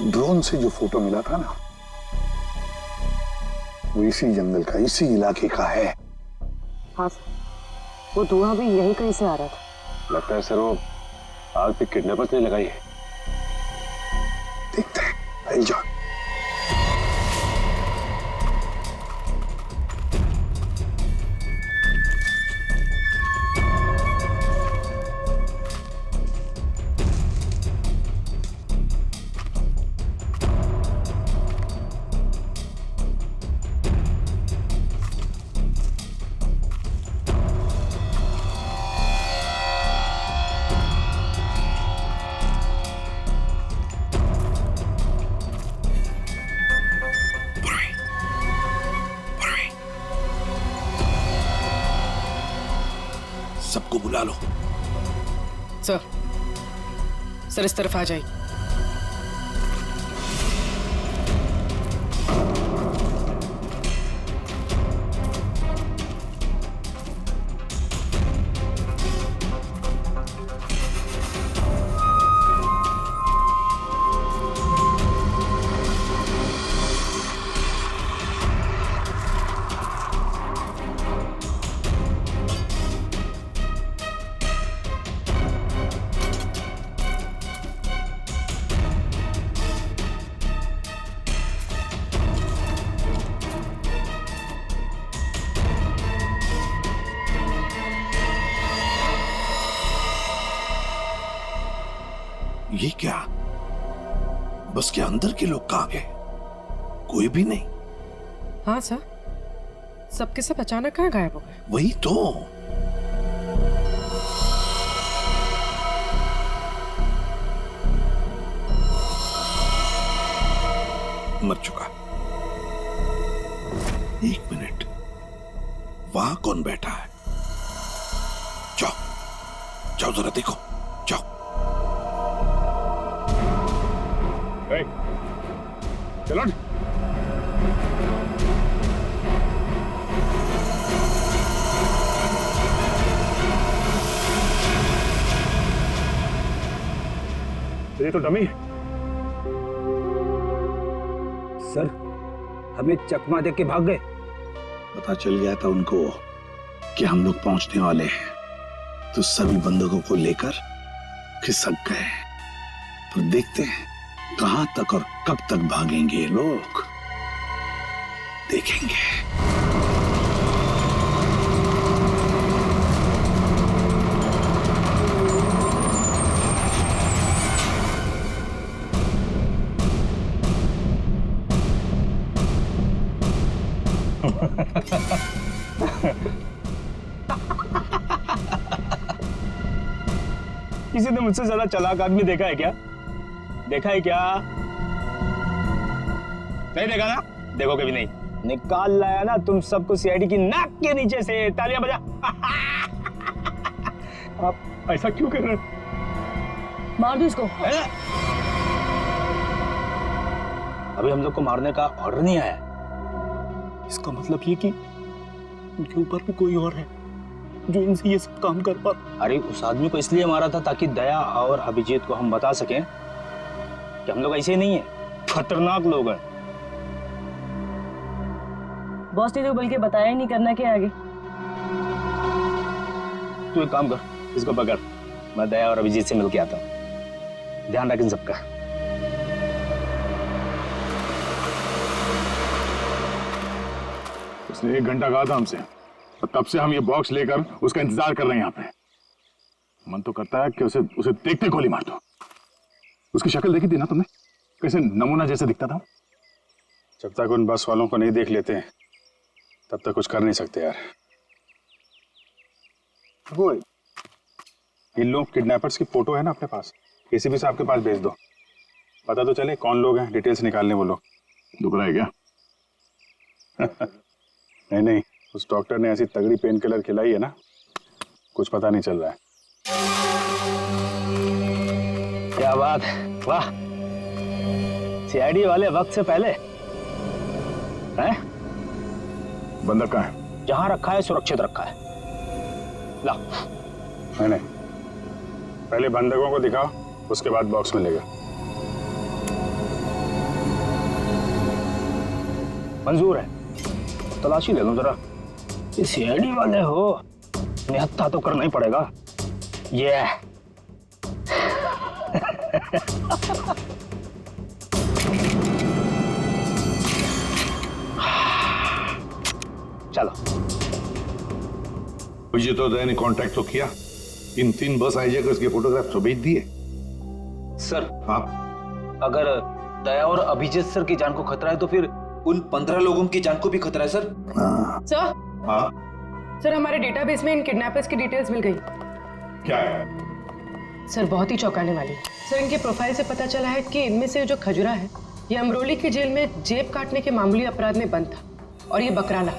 Drone से जो photo मिला था ना, वो इसी जंगल का, इसी इलाके का है। हाँ सर, वो धुआं भी यही कहीं से आ रहा था। लगता है सर वो आग पे किडनैपर्स ने लगाई है। देखते हैं, आई जा। सबको बुला लो। सर इस तरफ आ जाइए। ये क्या? बस के अंदर के लोग कहाँ गए? कोई भी नहीं। हाँ सर, सबके सब अचानक कहाँ गायब हो गए? वही तो। मर चुका। एक मिनट, वहां कौन बैठा है? जाओ जाओ जरा देखो, जाओ। चलो ये तो डमी। सर, हमें चकमा दे के भाग गए। पता चल गया था उनको कि हम लोग पहुंचने वाले हैं, तो सभी बंदूकों को लेकर खिसक गए। तो देखते हैं कहां तक और कब तक भागेंगे ये लोग, देखेंगे। किसी ने मुझसे ज्यादा चालाक आदमी देखा है क्या? देखा है क्या? नहीं देखा ना? देखो कभी नहीं। निकाल लाया ना तुम सबको सीआईडी की नाक के नीचे से। तालियां बजा। आप ऐसा क्यों कर रहे हो? मार दो इसको। अभी हम लोग को मारने का ऑर्डर नहीं आया। इसका मतलब ये कि उनके ऊपर भी कोई और है जो इनसे ये सब काम कर पा। अरे उस आदमी को इसलिए मारा था ताकि दया और अभिजीत को हम बता सकें कि हम लोग ऐसे नहीं है, खतरनाक लोग हैं। बॉस ने तो बल्कि बताया ही नहीं, करना क्या आगे। तू एक काम कर, इसको पकड़, मैं दया और अभिजीत से मिलके आता हूँ। ध्यान रख इन सबका। उसने 1 घंटा कहा था हमसे, और तब से हम ये बॉक्स लेकर उसका इंतजार कर रहे हैं यहाँ पे। मन तो करता है कि उसे देखते गोली मार दो। उसकी शक्ल देखी थी ना तुमने, कैसे नमूना जैसे दिखता था। जब तक उन बस वालों को नहीं देख लेते तब तक कुछ कर नहीं सकते यार। वो इन लोग किडनैपर्स की फोटो है ना अपने पास, एसीपी साहब के पास भेज दो, पता तो चले कौन लोग हैं, डिटेल्स निकालने वो लोग। दुख रहा है क्या? नहीं नहीं, उस डॉक्टर ने ऐसी तगड़ी पेन किलर खिलाई है ना, कुछ पता नहीं चल रहा है। क्या बात, वाह। सीआईडी वाले वक्त से पहले हैं? बंदक कहाँ है? जहां रखा है सुरक्षित रखा है। ला। नहीं, पहले बंदकों को दिखाओ, उसके बाद बॉक्स में लेगा। मंजूर है, तलाशी ले लो जरा। ये सीआईडी वाले हो, निहत्था तो करना ही पड़ेगा। ये चलो। मुझे तो दया ने कांटेक्ट तो किया, इन 3 बस हाईजैकर्स के फोटोग्राफ तो भेज दिए। सर हाँ, अगर दया और अभिजीत सर की जान को खतरा है तो फिर उन 15 लोगों की जान को भी खतरा है सर। हाँ, सर हाँ, सर हमारे डेटाबेस में इन किडनैपर्स की डिटेल्स मिल गई। क्या है? सर बहुत ही चौंकाने वाली। सर इनके प्रोफाइल से पता चला है कि इनमें से जो खजुरा है ये अमरोली की जेल में जेब काटने के मामूली अपराध में बंद था, और ये बकराला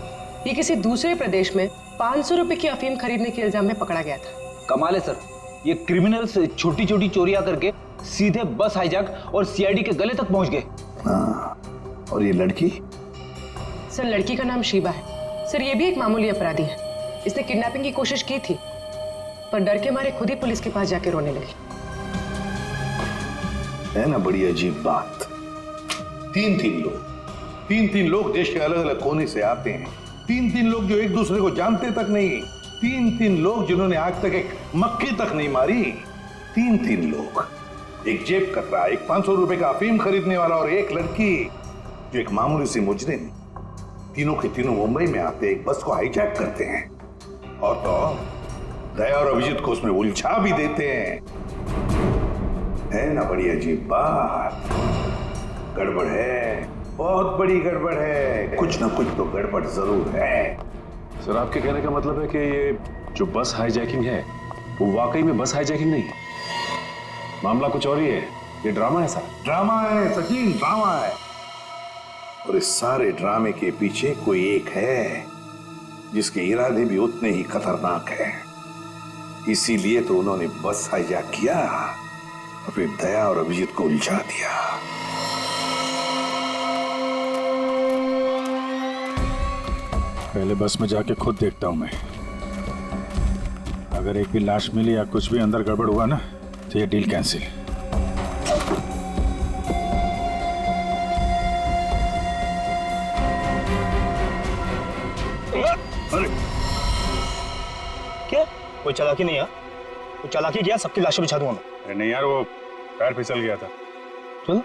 ये किसी दूसरे प्रदेश में 500 रुपए की अफीम खरीदने के इल्जाम में पकड़ा गया था। कमाल है सर, ये क्रिमिनल्स छोटी छोटी चोरियां करके सीधे बस हाईजैक और सीआईडी के गले तक पहुंच गए। हाँ, और ये लड़की? सर लड़की का नाम शीबा है। सर ये भी एक मामूली अपराधी है। इसने किडनैपिंग की कोशिश की थी, पर डर के मारे खुद ही पुलिस के पास जाके रोने लगी। है ना बड़ी अजीब बात। 3 लोग देश के अलग अलग कोने से आते हैं। 3 लोग जो एक दूसरे को जानते तक नहीं। 3 लोग जिन्होंने आज तक एक मक्खी तक नहीं मारी। 3 लोग, एक जेब कतरा, एक 500 रुपए का अफीम खरीदने वाला और एक लड़की जो एक मामूली सी मुजरिम। तीनों के तीनों मुंबई में आते एक बस को हाईजैक करते हैं, और तो दया और अभिजीत को उसमें उलझा भी देते हैं। है ना बड़ी अजीब बात। गड़बड़ है, बहुत बड़ी गड़बड़ है। कुछ ना कुछ तो गड़बड़ जरूर है। सर आपके कहने का मतलब है कि ये जो बस हाईजैकिंग है वो वाकई में बस हाईजैकिंग नहीं है, मामला कुछ और ही है, ये ड्रामा है सर। ड्रामा है सचिन, ड्रामा है। और इस सारे ड्रामे के पीछे कोई एक है जिसके इरादे भी उतने ही खतरनाक है। इसीलिए तो उन्होंने बस हाईजैक किया और फिर दया और अभिजीत को उलझा दिया। पहले बस में जाके खुद देखता हूं मैं। अगर एक भी लाश मिली या कुछ भी अंदर गड़बड़ हुआ ना तो ये डील कैंसिल। अरे क्या, कोई चालाकी नहीं है? कोई चालाकी किया, सबकी लाशें बिछा दूंगा मैं। अरे नहीं यार, वो पैर फिसल गया था। चलो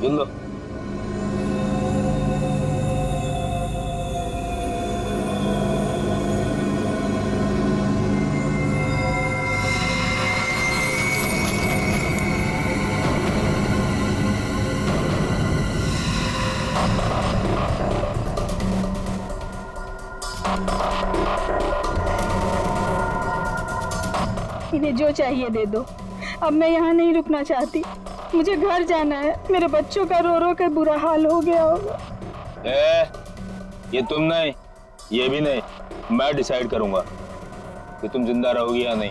लो। इन्हें जो चाहिए दे दो। अब मैं यहाँ नहीं रुकना चाहती, मुझे घर जाना है। मेरे बच्चों का रो रो कर बुरा हाल हो गया होगा। ये तुम नहीं, ये भी नहीं, मैं डिसाइड करूंगा कि तुम जिंदा रहोगी या नहीं।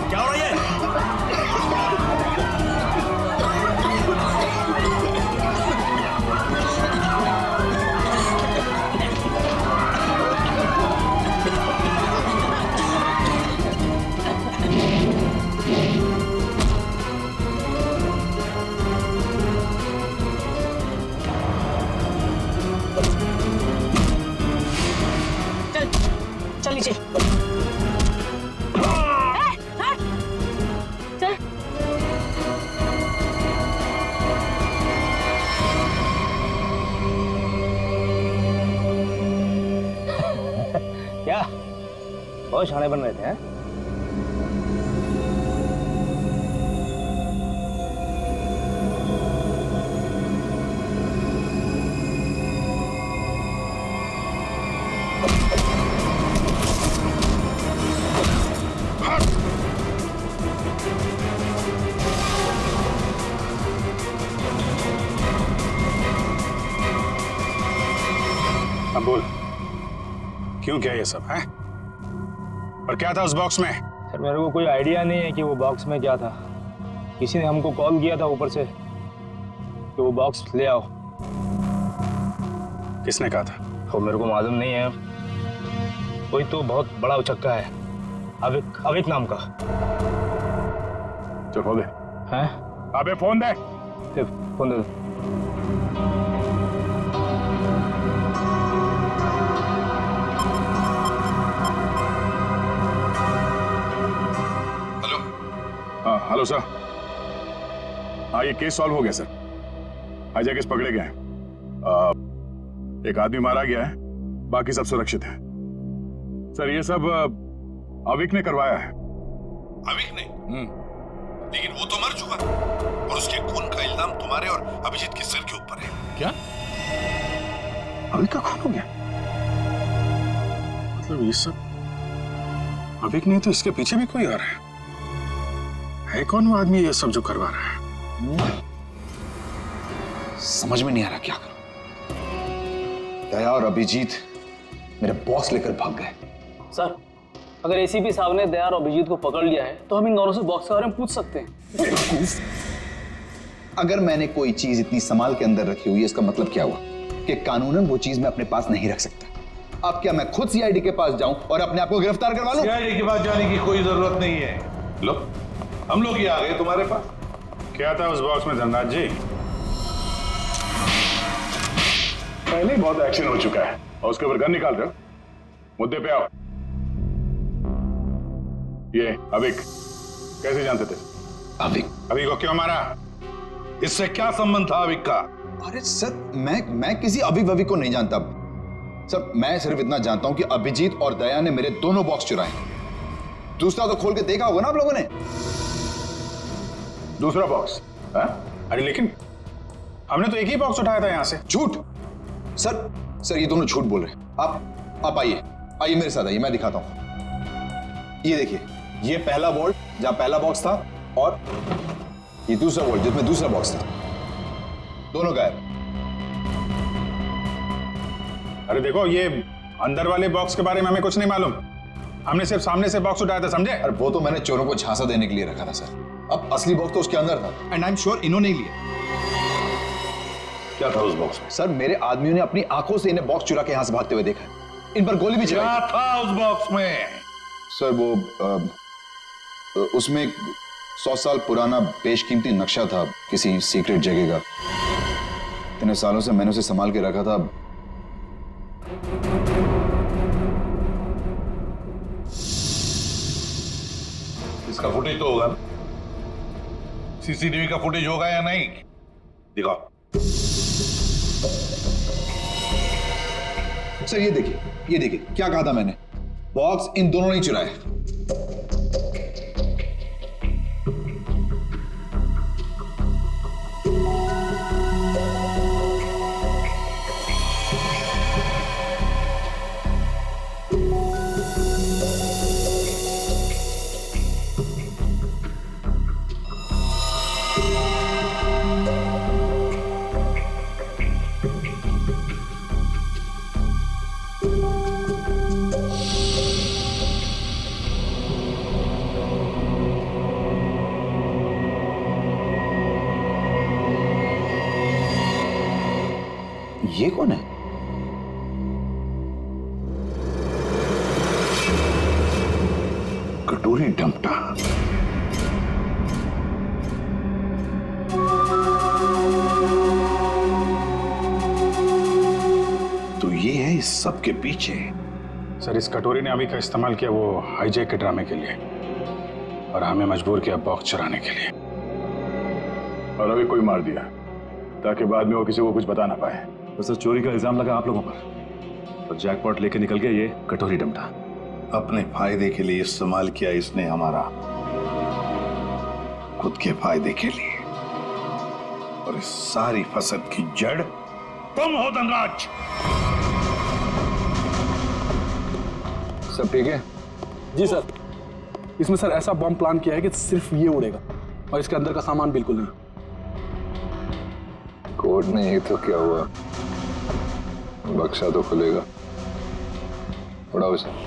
क्या हो रहा है? चल नीचे। क्या बहुत शाने बन रहे थे हैं? क्यों किया ये सब है? और क्या था उस बॉक्स में? सर मेरे को कोई आइडिया नहीं है कि वो बॉक्स में क्या था। किसी ने हमको कॉल किया था ऊपर से कि वो बॉक्स ले आओ। किसने कहा था? वो मेरे को मालूम नहीं है। कोई तो बहुत बड़ा उचक्का है, अविक नाम का। चल फोन दे। हैं? अबे फोन दे। फोन दे दो। हाँ हेलो सर। हाँ ये केस सॉल्व हो गया सर। हाईजैकर्स पकड़े गए हैं। एक आदमी मारा गया है, बाकी सब सुरक्षित है। सर ये सब अविक ने करवाया है। अविक ने? लेकिन वो तो मर चुका और उसके खून का इल्जाम तुम्हारे और अभिजीत के सिर के ऊपर है। क्या अविक का खून हो गया? मतलब ये सब अविक नहीं तो इसके पीछे भी कोई और है कौन वो आदमी ये सब जो करवा रहा है? समझ में नहीं आ रहा क्या करूं। दया और अभिजीत मेरे बॉक्स लेकर भाग गए। सर अगर एसीपी साहब ने दया और अभिजीत को पकड़ लिया है तो हम इन दोनों से बॉक्स के बारे में पूछ सकते हैं। अगर मैंने कोई चीज इतनी संभाल के अंदर रखी हुई है इसका मतलब क्या हुआ कि कानूनन वो चीज मैं अपने पास नहीं रख सकता। अब क्या मैं खुद सीआईडी के पास जाऊं और अपने आप को गिरफ्तार करवा लूं? सीआईडी के पास जाने की कोई जरूरत नहीं है। लो हम लोग ही आ गए तुम्हारे पास। क्या था उस बॉक्स में धनराज जी? पहले ही बहुत एक्शन हो चुका है और उसके ऊपर गन निकाल रहे हो। मुद्दे पे आओ। ये अविक कैसे जानते थे? अविक को क्यों मारा? इससे क्या संबंध था अविक का? अरे सर मैं किसी अविक वविक को नहीं जानता सर। मैं सिर्फ इतना जानता हूं कि अभिजीत और दया ने मेरे दोनों बॉक्स चुराए। दूसरा तो खोल के देखा होगा ना आप लोगों ने। दूसरा बॉक्स? अरे लेकिन हमने तो एक ही बॉक्स उठाया था यहां से। झूठ सर ये दोनों झूठ बोल रहे हैं। आप आइए मेरे साथ आइए, मैं दिखाता हूं। ये देखिए, ये पहला वॉल्ट जहां पहला बॉक्स था और ये दूसरा वॉल्ट जिसमें दूसरा बॉक्स था, दोनों गायब। अरे देखो ये अंदर वाले बॉक्स के बारे में हमें कुछ नहीं मालूम। हमने सिर्फ सामने से बॉक्स उठाया था, समझे? और वो तो मैंने चोरों को झांसा देने के लिए रखा था सर। अब असली बॉक्स तो उसके अंदर था एंड आई एम श्योर इन्होंने ही लिया। क्या था उस बॉक्स में? सर मेरे आदमियों ने अपनी आंखों से इन्हें बॉक्स चुरा के यहां से भागते हुए देखा। इन पर गोली भी चलाई। क्या था उस बॉक्स में? सर वो उसमें 100 साल पुराना बेशकीमती नक्शा था किसी सीक्रेट जगह का। इतने सालों से मैंने उसे संभाल के रखा था। इसका फुटेज तो होगा ना? सीसीटीवी का फुटेज होगा या नहीं? दिखाओ। सर ये देखिए क्या कहा था मैंने। बॉक्स इन दोनों ने चुराए। ये कौन है? कटोरी डमटा। तो ये है इस सब के पीछे। सर इस कटोरी ने अभी का इस्तेमाल किया वो हाईजैक के ड्रामे के लिए और हमें मजबूर किया बॉक्स चुराने के लिए। और अभी कोई मार दिया ताकि बाद में वो किसी को कुछ बता ना पाए। तो सर चोरी का इल्जाम लगा आप लोगों पर और जैकपॉट लेके निकल गया ये कटोरी डमटा। अपने फायदे के लिए इस्तेमाल किया इसने हमारा, खुद के फायदे के लिए। और इस सारी फसद की जड़ तुम हो धनराज। सब ठीक है? जी सर। इसमें सर ऐसा बॉम्ब प्लान किया है कि सिर्फ ये उड़ेगा और इसके अंदर का सामान बिल्कुल नहीं। कोर्ट नहीं तो क्या हुआ, बक्सा तो खुलेगा। उड़ाओ इसे।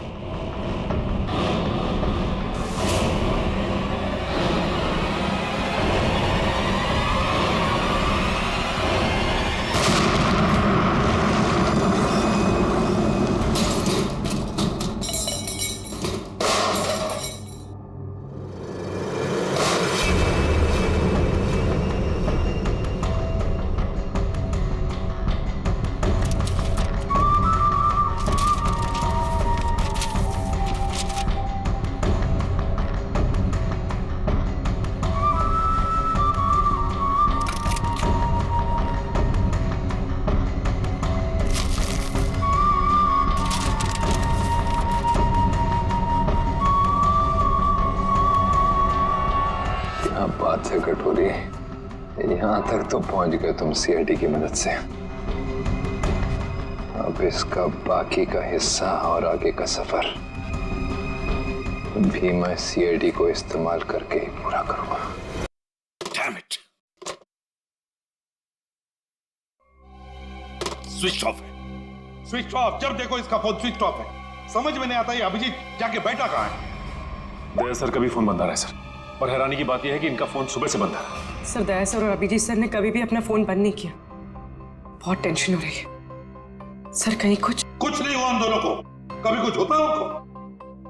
क्या बात है कटोरी, यहाँ तक तो पहुंच गए तुम सीआईडी की मदद से। अब इसका बाकी का हिस्सा और आगे का सफर भी मैं सीआईडी को इस्तेमाल करके ही पूरा करूंगा। Damn it! स्विच ऑफ है, स्विच ऑफ। जब देखो इसका फोन स्विच ऑफ है। समझ में नहीं आता ये अभिजीत जाके बैठा कहाँ है। दया सर का भी फोन बंद आ रहा है सर, और हैरानी की बात यह है कि इनका फोन सुबह से बंद है। सर दया सर और अभिजीत सर ने कभी भी अपना फोन बंद नहीं किया। बहुत टेंशन हो रही है सर। कहीं कुछ नहीं हुआ उन दोनों को। कभी कुछ होता है उनको?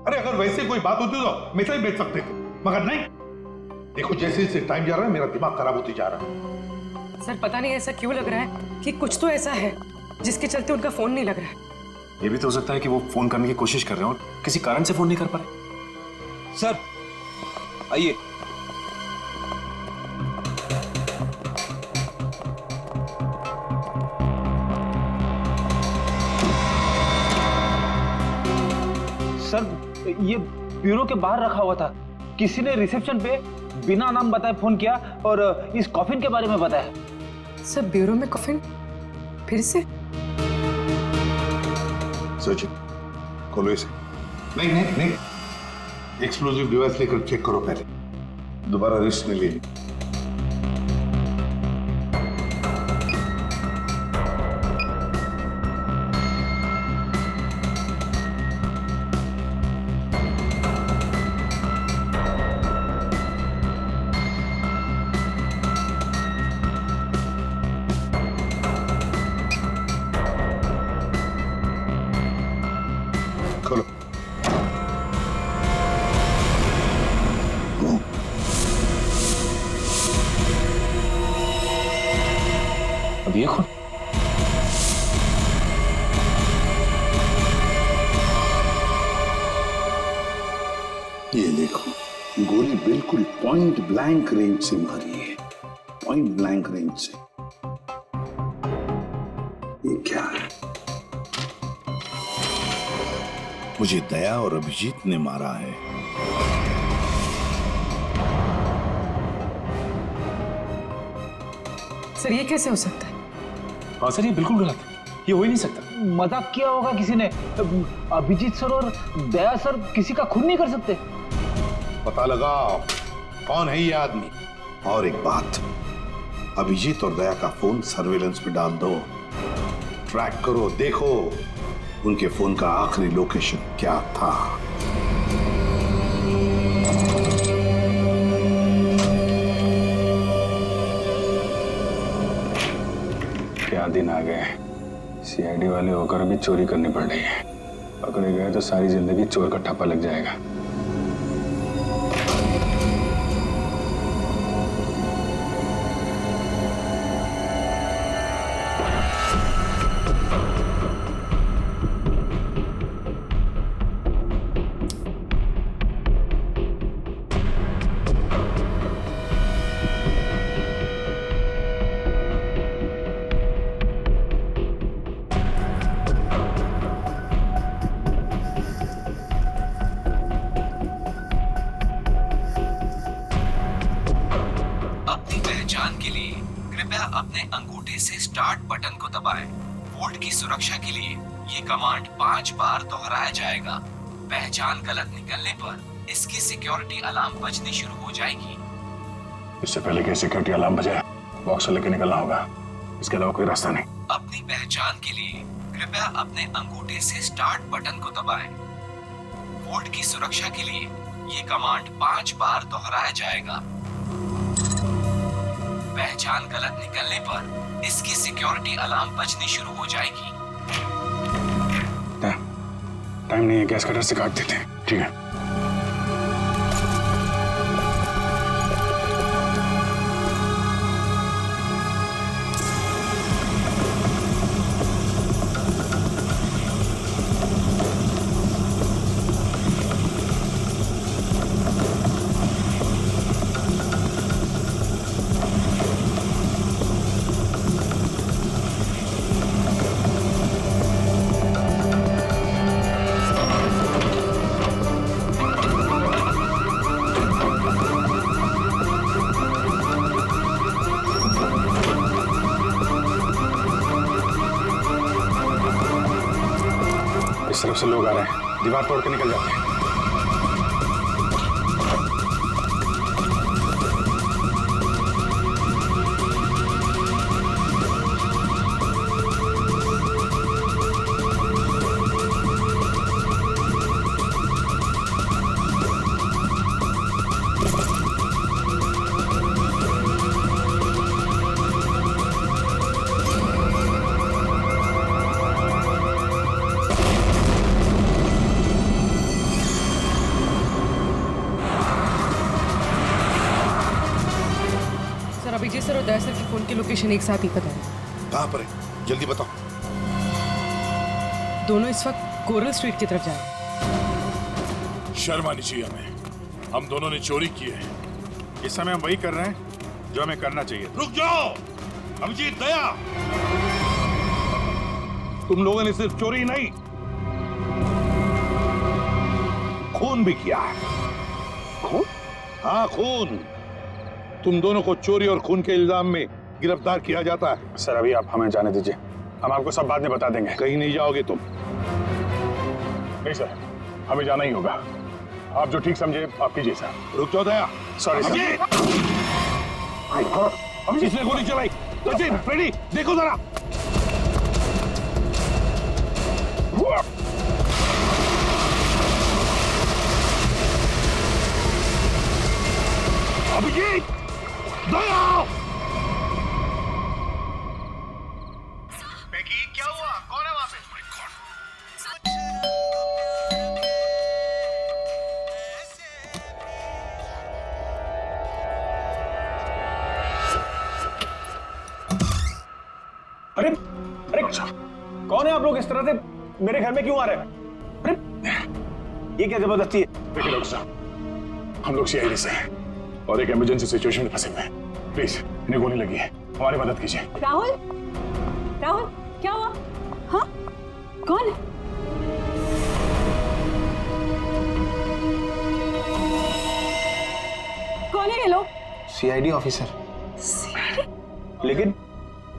अरे अगर वैसे कोई बात होती तो मैसेज भेज सकते थे, मगर नहीं। देखो जैसे जैसे टाइम जा रहा है मेरा दिमाग खराब होती जा रहा है। सर पता नहीं ऐसा क्यों लग रहा है कि कुछ तो ऐसा है जिसके चलते उनका फोन नहीं लग रहा है। ये भी तो हो सकता है कि वो फोन करने की कोशिश कर रहे हो और किसी कारण से फोन नहीं कर पा रहे। सर आइए। सर ये ब्यूरो के बाहर रखा हुआ था। किसी ने रिसेप्शन पे बिना नाम बताए फोन किया और इस कॉफिन के बारे में बताया। सर ब्यूरो में कॉफिन फिर से? सचिन खोलो इसे। नहीं नहीं नहीं, एक्सप्लोजिव डिवाइस लेकर चेक करो पहले, दोबारा रिस्क में ले। खोलो। अब ये कौन? ये देखो, गोली बिल्कुल पॉइंट ब्लैंक रेंज से मारी है। पॉइंट ब्लैंक रेंज से। ये क्या है? मुझे दया और अभिजीत ने मारा है। सर ये कैसे हो सकता है? हाँ सर ये बिल्कुल गलत है, ये हो ही नहीं सकता। मजाक किया होगा किसी ने। अभिजीत सर और दया सर किसी का खून नहीं कर सकते। पता लगाओ कौन है ये आदमी। और एक बात, अभिजीत और दया का फोन सर्वेलेंस में डाल दो। ट्रैक करो, देखो उनके फोन का आखिरी लोकेशन क्या था। क्या दिन आ गए, सीआईडी वाले होकर भी चोरी करनी पड़ रही है। पकड़े गए तो सारी जिंदगी चोर का ठप्पा लग जाएगा। अपने अंगूठे से स्टार्ट बटन को दबाएं। वोल्ट की सुरक्षा के लिए ये कमांड 5 बार दोहराया जाएगा। पहचान गलत निकलने पर इसकी सिक्योरिटी अलार्म बजनी शुरू हो जाएगी। इससे पहले कि सिक्योरिटी अलार्म बजे बॉक्स लेके निकलना होगा, इसके अलावा कोई रास्ता नहीं। अपनी पहचान के लिए कृपया अपने अंगूठे से स्टार्ट बटन को दबाएं। बोर्ड की सुरक्षा के लिए ये कमांड 5 बार दोहराया जाएगा। पहचान गलत निकलने पर इसकी सिक्योरिटी अलार्म बजनी शुरू हो जाएगी। टाइम नहीं है, गैस कटर से काट देते हैं। ठीक है। इस तरफ से लोग आ रहे हैं, दीवार तोड़ के निकल जाते हैं। अभिजीत सर और दया सर की फोन की लोकेशन एक साथ ही पता है। कहाँ पर है? जल्दी बताओ। दोनों इस वक्त कोरल स्ट्रीट की तरफ जा रहे हैं। शर्म आनी चाहिए हमें। हम दोनों ने चोरी की है। इस समय हम वही कर रहे हैं जो हमें करना चाहिए। रुक जाओ अभिजीत, दया, तुम लोगों ने सिर्फ चोरी नहीं, खून भी किया है। खून? हाँ, खून। तुम दोनों को चोरी और खून के इल्जाम में गिरफ्तार किया जाता है। सर अभी आप हमें जाने दीजिए, हम आपको सब बाद में बता देंगे। कहीं नहीं जाओगे तुम। नहीं सर, हमें जाना ही होगा। आप जो ठीक समझे आप कीजिए सर। रुक जाओ दया। Sorry sir. इसने गोली चलाई। सचिन, फ्रेडी, देखो जरा। अभिजीत, दया! क्या हुआ? कौन है वहां पे? अरे अरे कौन है आप लोग? इस तरह से मेरे घर में क्यों आ रहे हैं? अरे ये क्या जबरदस्ती है? देखिए डॉक्टर साहब, हम लोग सीआईडी से हैं और एक इमरजेंसी सिचुएशन में फंसे हुए हैं। प्लीज, इन्हें गोली लगी है, हमारी मदद कीजिए। राहुल, राहुल क्या हुआ? हाँ, कौन है? कौन है ये लोग? CID officer. लेकिन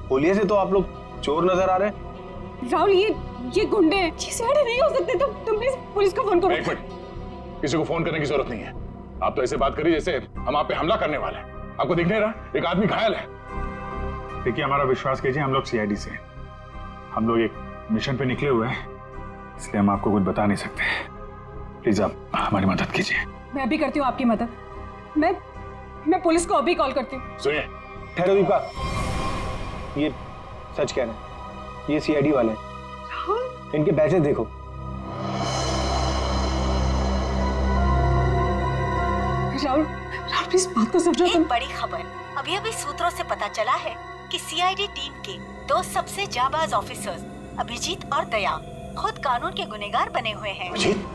पुलिस से तो आप लोग चोर नजर आ रहे हैं। राहुल, ये गुंडे हैं। ये सीआईडी नहीं हो सकते। तुम प्लीज पुलिस को फोन करो। एक मिनट, किसी को फोन करने की जरूरत नहीं है। आप तो ऐसे बात करिए जैसे हम आप पे हमला करने वाले हैं। आपको दिख नहीं रहा एक आदमी घायल है? देखिए, हमारा विश्वास कीजिए, हम लोग सीआईडी से हैं। हम लोग एक मिशन पे निकले हुए हैं, इसलिए हम आपको कुछ बता नहीं सकते। प्लीज आप हमारी मदद कीजिए। मैं अभी करती हूँ आपकी मदद। मैं पुलिस को अभी कॉल करती हूँ। सुनिए, ठहरो दीपा, ये सच कह रहे हैं, ये सीआईडी वाले हैं। इनके बैचेस देखो। राहुल प्लीज बात तो समझो। एक बड़ी खबर अभी अभी सूत्रों से पता चला है कि सीआईडी टीम के दो सबसे जाबाज ऑफिसर्स अभिजीत और दया खुद कानून के गुनहगार बने हुए हैं।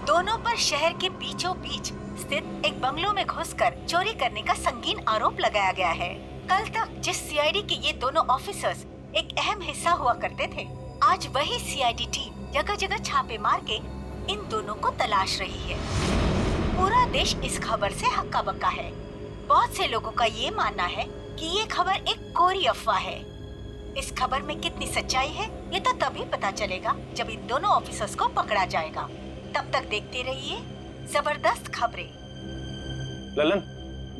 दोनों पर शहर के बीचों बीच स्थित एक बंगलों में घुसकर चोरी करने का संगीन आरोप लगाया गया है। कल तक जिस सीआईडी के ये दोनों ऑफिसर्स एक अहम हिस्सा हुआ करते थे, आज वही सीआईडी टीम जगह जगह छापे मार के इन दोनों को तलाश रही है। पूरा देश इस खबर से हक्का बक्का है। बहुत से लोगों का ये मानना है कि ये खबर एक कोरी अफवाह है। इस खबर में कितनी सच्चाई है ये तो तभी पता चलेगा जब इन दोनों ऑफिसर्स को पकड़ा जाएगा। तब तक देखते रहिए जबरदस्त खबरें। ललन,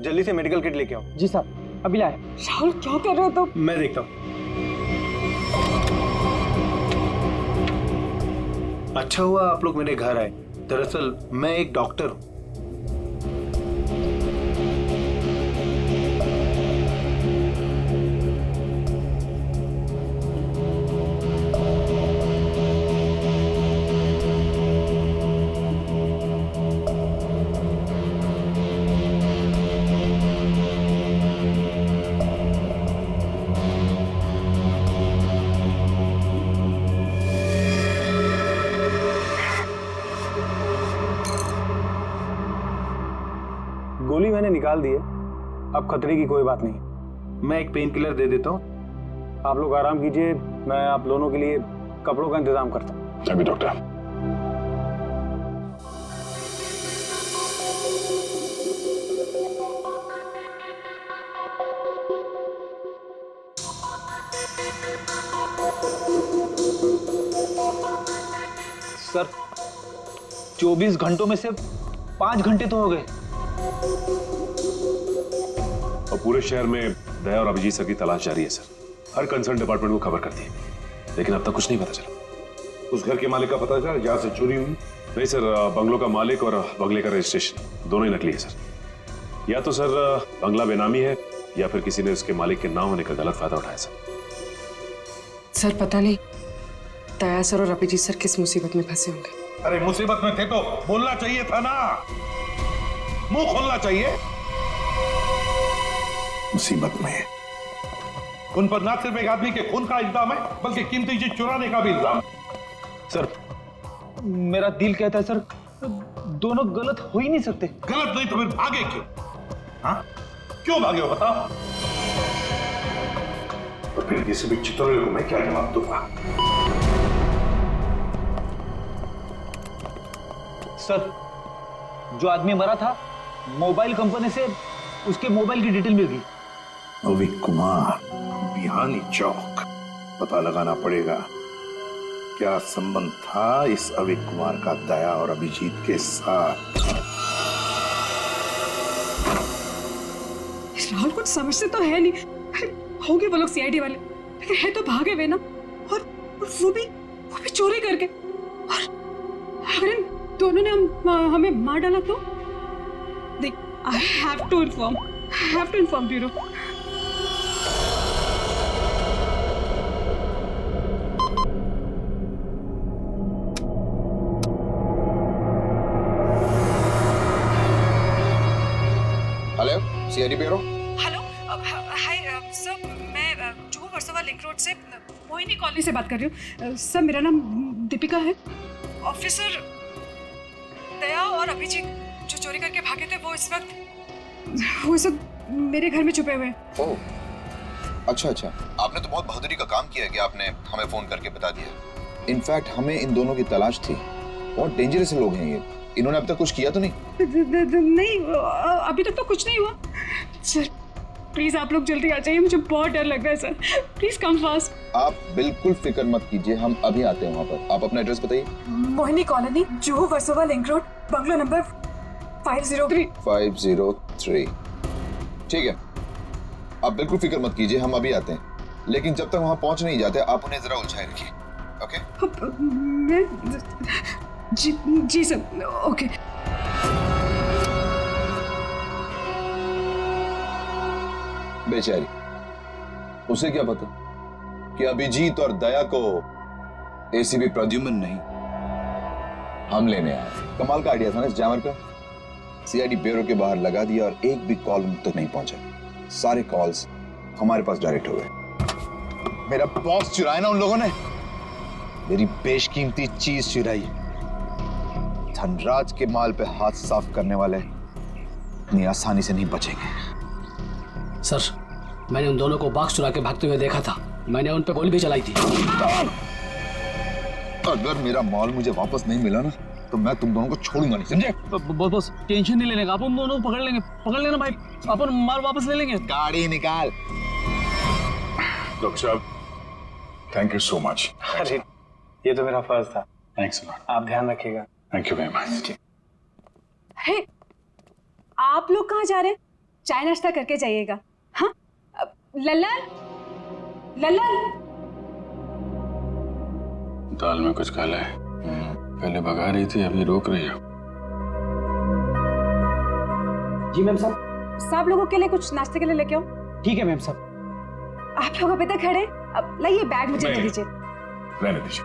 जल्दी से मेडिकल किट लेके आओ। जी साहब, अभी लाए। राहुल क्या कर रहे हो तुम? मैं देखता हूँ। अच्छा हुआ आप लोग मेरे घर आए। दरअसल मैं एक डॉक्टर हूँ। गोली मैंने निकाल दी है, अब खतरे की कोई बात नहीं। मैं एक पेन किलर दे देता हूँ, आप लोग आराम कीजिए, मैं आप दोनों के लिए कपड़ों का इंतजाम करता हूँ। अभी डॉक्टर। सर 24 घंटों में से 5 घंटे तो हो गए। और पूरे शहर में दया और अभिजीत सर की तलाश जारी है सर। हर कंसर्न डिपार्टमेंट को खबर कर दी, लेकिन अब तक कुछ नहीं पता चला। उस घर के मालिक का पता चला जहां से चोरी हुई? नहीं सर, बंगलों का मालिक और बंगले का रजिस्ट्रेशन दोनों ही नकली है सर। या तो सर बंगला बेनामी है या फिर किसी ने उसके मालिक के ना होने का गलत फायदा उठाया सर पता नहीं दया सर और अभिजीत सर किस मुसीबत में फंसे होंगे। अरे मुसीबत में थे तो बोलना चाहिए था ना, मुंह खोलना चाहिए। मुसीबत में उन पर ना सिर्फ एक आदमी के खून का इल्जाम है, बल्कि कीमती चीज चुराने का भी इल्जाम है। सर मेरा दिल कहता है सर, दोनों गलत हो ही नहीं सकते। गलत नहीं तो फिर भागे क्यों? हाँ? क्यों भागे हो बताओ? तो फिर किसी भी चित्रोले को मैं क्या जवाब दूंगा? सर जो आदमी मरा था, मोबाइल कंपनी से उसके मोबाइल की डिटेल मिल गई। अविक कुमार, बिहानी चौक। पता लगाना पड़ेगा क्या संबंध था इस अविक कुमार का दया और अभिजीत के साथ। राहुल कुछ समझते तो है नहीं, होंगे वो लोग सीआईडी वाले, लेकिन है तो भागे हुए ना, और वो भी चोरी करके। और अगर इन दोनों ने हमें मार डाला तो देख, I have to inform bureau. Hello CID bureau. Hello hi sir, मैं जुहू वर्सोवा लिंक रोड से मोहिनी कॉलोनी से बात कर रही हूँ। सर मेरा नाम दीपिका है। ऑफिसर दया और अभिजीत जो चोरी करके भागे थे वो इस वक्त मेरे घर में छुपे हुए हैं। ओह अच्छा, आपने तो बहुत बहादुरी का काम किया कि आपने हमें फोन करके बता दिया। इनफैक्ट हमें इन दोनों की तलाश थी। बहुत डेंजरस लोग हैं ये। इन्होंने अब तक कुछ किया तो नहीं? नहीं, अभी तक तो कुछ नहीं हुआ। सर प्लीज आप लोग जल्दी आ जाइए, मुझे बहुत डर लग रहा है सर। Please come fast. आप बिल्कुल फिक्र मत कीजिए, हम अभी आते हैं वहाँ पर। आप अपना एड्रेस बताइए। Mohini colony, Juhu Versova link road, bungalow number 503। 503 ठीक है, आप बिल्कुल फिक्र मत कीजिए, हम अभी आते हैं। लेकिन जब तक वहाँ पहुँच नहीं जाते आप उन्हें जरा उलझाए रखिए। ओके? जी सर, ओके। बेचारी, उसे क्या पता कि अभिजीत और दया को एसीपी प्रद्युम्न नहीं, हम लेने आए। कमाल का आइडिया था ना इस जैमर का। सीआईडी ब्यूरो के बाहर लगा दिया और एक भी कॉल मुझ तक नहीं पहुंचा। सारे कॉल्स हमारे पास डायरेक्ट हो गए। मेरा बॉस चुराया ना उन लोगों ने, मेरी बेशकीमती चीज चुराई। धनराज के माल पे हाथ साफ करने वाले इतनी आसानी से नहीं बचेंगे। सर मैंने उन दोनों को बॉक्स चुरा के भागते हुए देखा था, मैंने उन पे गोली भी चलाई थी। अगर मेरा माल मुझे वापस नहीं मिला ना तो मैं तुम दोनों को छोड़ूंगा नहीं, समझे? बस टेंशन नहीं लेने का, आप उन दोनों को पकड़ लेंगे। पकड़ लेना भाई, अपन माल वापस ले लेंगे। गाड़ी निकाल। डॉक्टर साहब थैंक यू सो मच। अरे ये तो मेरा फर्ज था। Thanks lot. आप ध्यान रखिएगा। Thank you very much. अरे आप लोग कहाँ जा रहे हैं? चाय नाश्ता करके जाइएगा। हाँ लल्लन, लल्लन। दाल में कुछ काला है। पहले भगा रही थी, अभी रोक रही है। जी मैम साहब। सब लोगों के लिए कुछ नाश्ते के लिए लेके आओ। ठीक है मैम साहब। आप लोग अभी तक खड़े, अब लाइए बैग मुझे दे दीजिए। रहने दीजिए।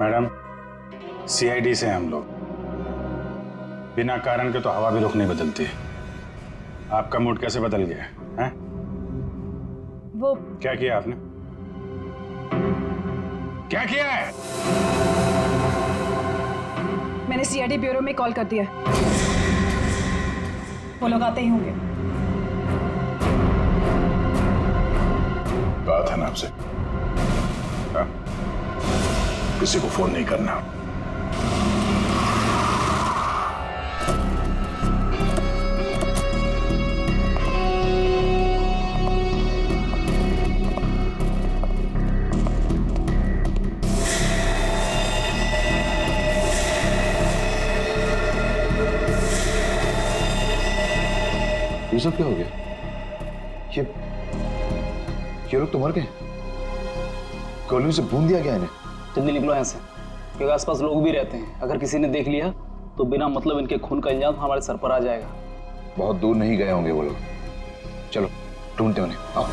मैडम, सीआईडी से हम लोग बिना कारण के तो हवा भी रुख नहीं बदलती है। आपका मूड कैसे बदल गया है? वो क्या किया आपने? क्या किया है? मैंने सीआईडी ब्यूरो में कॉल कर दिया, वो लोग आते ही होंगे। बात है ना आपसे, हाँ? किसी को फोन नहीं करना। ये सब क्या हो गया? ये लोग तो मर गए। गोलियों से भून दिया गया इन्हें। जल्दी निकलो यहाँ से, क्योंकि आसपास लोग भी रहते हैं। अगर किसी ने देख लिया तो बिना मतलब इनके खून का इल्जाम हमारे सर पर आ जाएगा। बहुत दूर नहीं गए होंगे वो लोग। चलो ढूंढते उन्हें, आओ।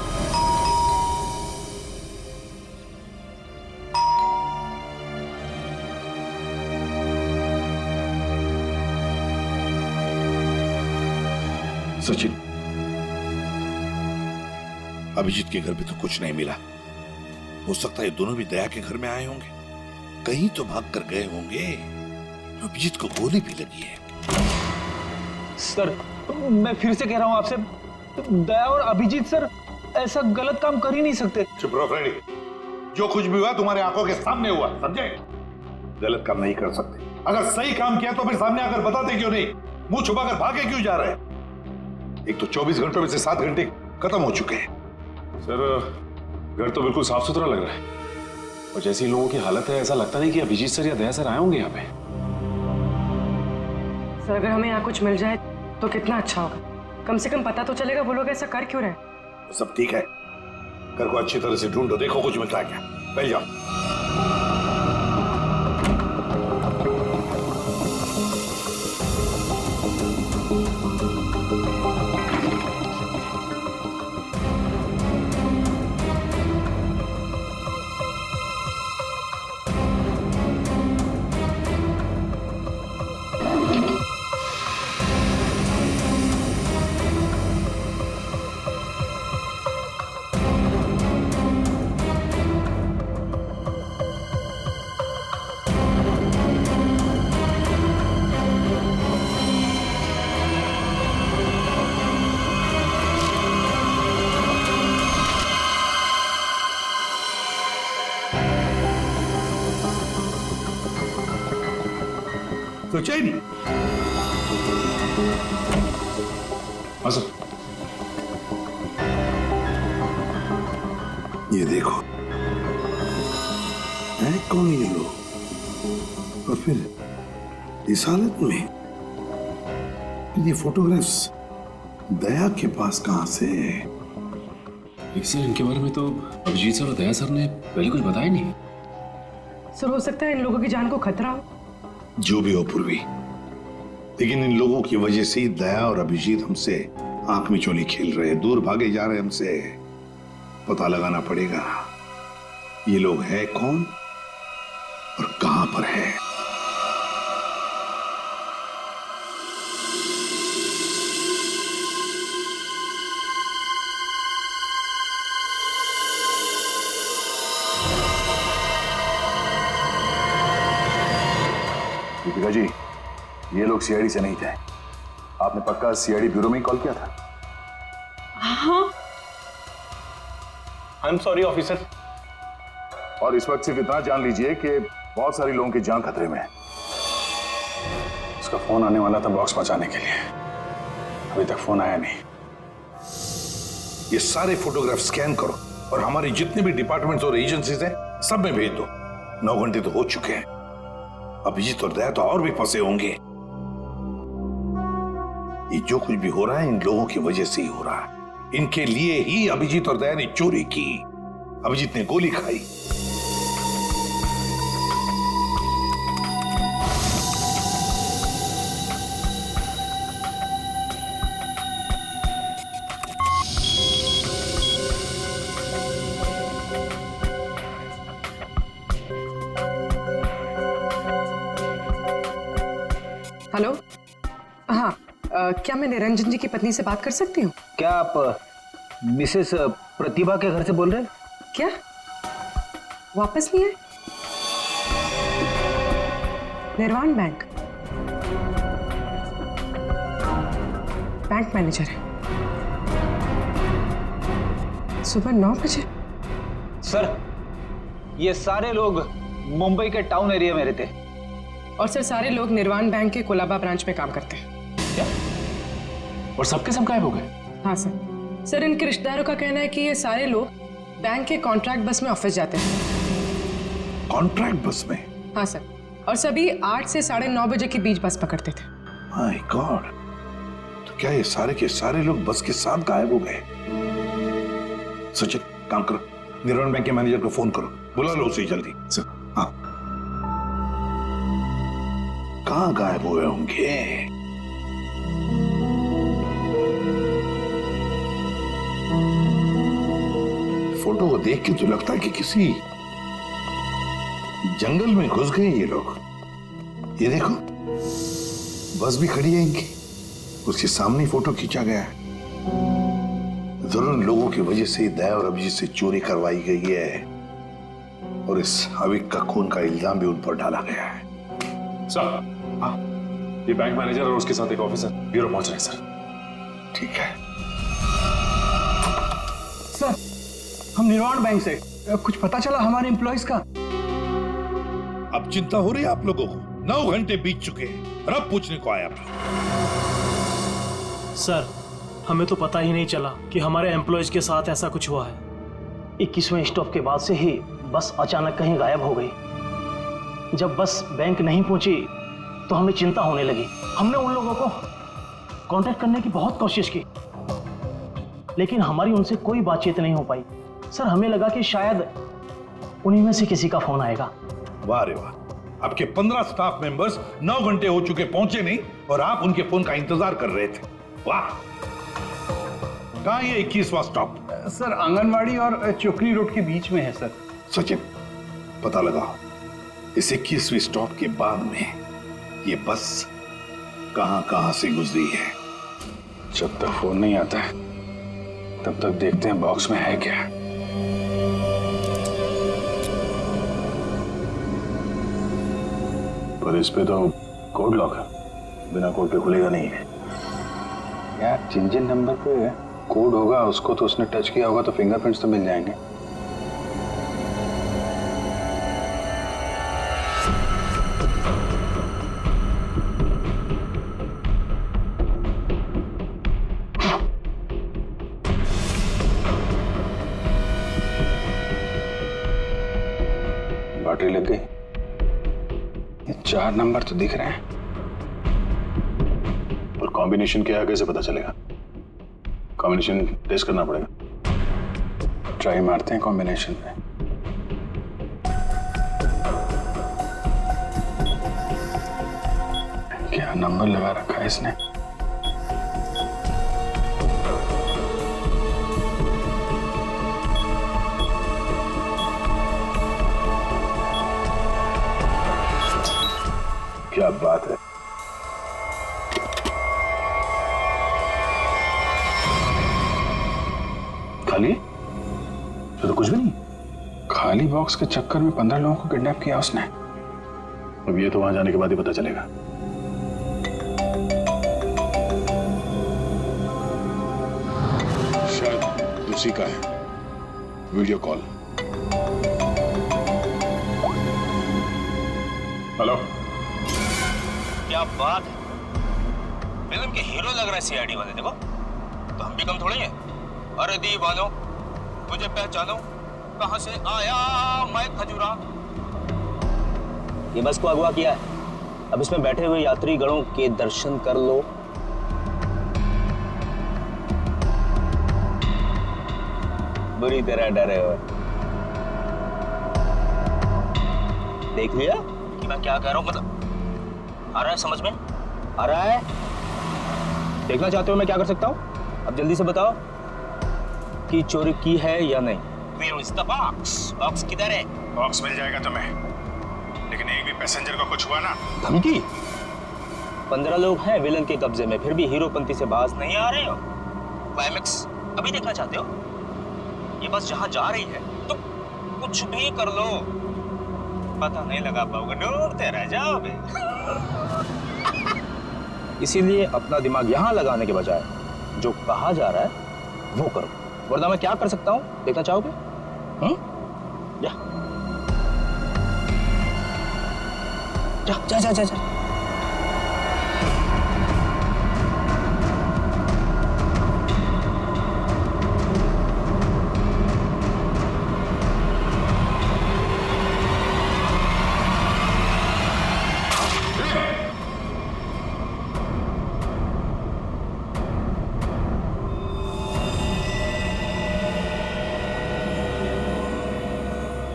सचिन, अभिजीत के घर भी तो कुछ नहीं मिला। हो सकता है ये दोनों भी दया के घर में आए होंगे, कहीं तो भाग कर गए होंगे। अभिजीत को गोली भी लगी है। सर, मैं फिर से कह रहा हूं आपसे, दया और अभिजीत सर ऐसा गलत काम कर ही नहीं सकते। चुप रहो फ्रेडी। जो कुछ भी हुआ तुम्हारे आंखों के सामने हुआ, समझे? गलत काम नहीं कर सकते। अगर सही काम किया तो फिर सामने आकर बताते क्यों नहीं? मुंह छुपाकर भागे क्यों जा रहे? एक तो 24 घंटों में से 7 घंटे खत्म हो चुके हैं। सर, घर तो बिल्कुल साफ सुथरा लग रहा है, और जैसी लोगों की हालत है ऐसा लगता नहीं कि अभिजीत सर या दया सर आए होंगे यहाँ पे। सर, अगर हमें यहाँ कुछ मिल जाए तो कितना अच्छा होगा। कम से कम पता तो चलेगा वो लोग ऐसा कर क्यों रहे। सब ठीक है, घर को अच्छी तरह से ढूंढो, देखो कुछ मिलता है क्या। पहले जाओ। सचिन, हाँ सर। ये देखो, है कौन ये लोग? और फिर इस हालत में ये फोटोग्राफ्स दया के पास कहां से? सर, इनके बारे में तो अभिजीत सर और दया सर ने पहले कुछ बताया नहीं। सर, हो सकता है इन लोगों की जान को खतरा हो। जो भी हो पूर्वी, लेकिन इन लोगों की वजह से ही दया और अभिजीत हमसे आंख में चोली खेल रहे हैं, दूर भागे जा रहे हैं हमसे। पता लगाना पड़ेगा ये लोग है कौन और कहां पर है। दीपिका जी, ये लोग सीआईडी से नहीं थे। आपने पक्का सीआईडी ब्यूरो में ही कॉल किया था? हाँ। I am sorry officer. और इस वक्त सिर्फ इतना जान लीजिए कि बहुत सारे लोगों की जान खतरे में है। उसका फोन आने वाला था बॉक्स पहुंचाने के लिए, अभी तक फोन आया नहीं। ये सारे फोटोग्राफ स्कैन करो और हमारी जितने भी डिपार्टमेंट्स और एजेंसीज हैं सब में भेज दो। 9 घंटे तो हो चुके हैं। अभिजीत और दया तो और भी फंसे होंगे। ये जो कुछ भी हो रहा है इन लोगों की वजह से ही हो रहा है। इनके लिए ही अभिजीत और दया ने चोरी की। अभिजीत ने गोली खाई। क्या मैं निरंजन जी की पत्नी से बात कर सकती हूँ? क्या आप मिसेस प्रतिभा के घर से बोल रहे हैं? क्या वापस नहीं आए? निर्वाण बैंक मैनेजर है, सुबह 9 बजे। सर, ये सारे लोग मुंबई के टाउन एरिया में रहते हैं। और सर, सारे लोग निर्वाण बैंक के कोलाबा ब्रांच में काम करते हैं। क्या? और सबके सब गायब हो गए? हाँ सर। सर, इनके रिश्तेदारों का कहना है कि ये सारे लोग बैंक के कॉन्ट्रैक्ट बस में ऑफिस जाते हैं। कॉन्ट्रैक्ट बस में? हाँ सर, और सभी 8 से 9:30 बजे के बीच बस पकड़ते थे। माय गॉड, तो क्या ये सारे के सारे लोग बस के साथ गायब हो गए? सचिन, काम करो, निर्वाण बैंक के मैनेजर को फोन करो, बुला लो उसे जल्दी। हाँ, कहाँ गायब हुए होंगे? फोटो को देख के तो लगता है कि किसी जंगल में घुस गए ये लोग। ये देखो, बस भी खड़ी है इनकी, उसके सामने फोटो खींचा गया है। जरूर लोगों की वजह से दया और अभिजीत से चोरी करवाई गई है और इस अविक का खून का इल्जाम भी उन पर डाला गया है। सर, ये बैंक मैनेजर और उसके साथ एक ऑफिसर ब्यूरो पहुंच रहे हैं सर। ठीक है सर, हम निर्वाण बैंक से, कुछ पता चला हमारे एम्प्लॉइज का? अब चिंता हो रही है आप लोगों को? 9 घंटे बीत चुके हैं और अब पूछने को आया आप लोग। सर, हमें तो पता ही नहीं चला कि हमारे एम्प्लॉयज के साथ ऐसा कुछ हुआ है। 21वें स्टॉप के बाद से ही बस अचानक कहीं गायब हो गई। जब बस बैंक नहीं पहुंची तो हमें चिंता होने लगी। हमने उन लोगों को कांटेक्ट करने की बहुत कोशिश की, लेकिन हमारी उनसे कोई बातचीत नहीं हो पाई। सर, हमें लगा कि शायद उन्हीं में से किसी का फोन आएगा। वाह रे वाह, आपके 15 स्टाफ मेंबर्स 9 घंटे हो चुके पहुंचे नहीं और आप उनके फोन का इंतजार कर रहे थे। वाह। कहां ये 21वां स्टॉप? सर, आंगनवाड़ी और चोकरी रोड के बीच में है सर। सचिन, पता लगाओ इस 21वीं स्टॉप के बाद में ये बस कहां से गुजरी है। जब तक फोन नहीं आता है तब तक देखते हैं बॉक्स में है क्या। पर इस पे तो कोड लॉक है, बिना कोड के खुलेगा नहीं है यार। जिन नंबर पे कोड होगा उसको तो उसने टच किया होगा, तो फिंगरप्रिंट्स तो मिल जाएंगे। बैटरी लग गई। ये 4 नंबर तो दिख रहे हैं, और कॉम्बिनेशन क्या है कैसे पता चलेगा? कॉम्बिनेशन टेस्ट करना पड़ेगा। ट्राई मारते हैं कॉम्बिनेशन पे। क्या नंबर लगा रखा है इसने? क्या बात है। खाली? तो कुछ भी नहीं। खाली बॉक्स के चक्कर में 15 लोगों को किडनैप किया उसने। अब ये तो वहां जाने के बाद ही पता चलेगा। शायद उसी का है। Video call. हेलो। क्या बात है, फिल्म के हीरो लग रहा है सीआईडी वाले। देखो तो हम भी कम थोड़ी हैं। अरे दीवानो, तुझे पहचानो, कहां से आया मैं खजूरा। ये बस को अगवा किया है, अब इसमें बैठे हुए यात्री गणों के दर्शन कर लो। बुरी तरह डरे हो। देख लिया कि मैं क्या कह रहा हूं? मतलब आ रहा है समझ में? आ रहा है? देखना चाहते हो मैं क्या कर सकता हूं? अब जल्दी से बताओ कि चोरी की है या नहीं। Where is the box? Box किधर है? बॉक्स मिल जाएगा तुम्हें, लेकिन एक भी पैसेंजर को कुछ हुआ ना। धमकी? 15 लोग हैं विलन के कब्जे में, फिर भी हीरोपंती से बाज नहीं आ रहे हो। क्लाइमेक्स अभी देखना चाहते हो? ये बस जहां जा रही है तो कुछ भी कर लो, पता नहीं लगा पाओगे, डूबते रह जाओगे। इसीलिए अपना दिमाग यहां लगाने के बजाय जो कहा जा रहा है वो करो, वरना मैं क्या कर सकता हूं देखना चाहोगे? जा जा जा जा जा।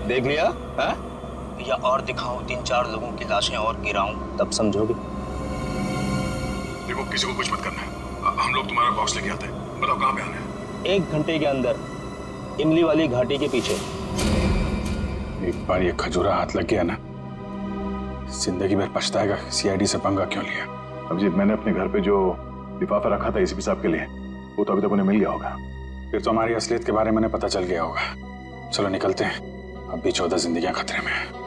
देख लिया है? या और दिखाऊं 3-4 लोगों की लाशें और गिराऊं, तब समझोगे। देखो किसी को कुछ मत करना है, हम लोग तुम्हारा बॉक्स लेके आते हैं। बताओ कहाँ पे आना है? 1 घंटे के अंदर इमली वाली घाटी के पीछे। एक बार ये खजूरा हाथ लग गया ना, जिंदगी भर पछताएगा सीआईडी से पंगा क्यों लिया। अभिजीत, मैंने अपने घर पे जो लिफाफा रखा था एसीपी साहब के लिए, वो तो अभी तक उन्हें मिल गया होगा। फिर तो हमारी असलियत के बारे में पता चल गया होगा। चलो निकलते हैं, अब भी 14 जिंदगियां खतरे में हैं।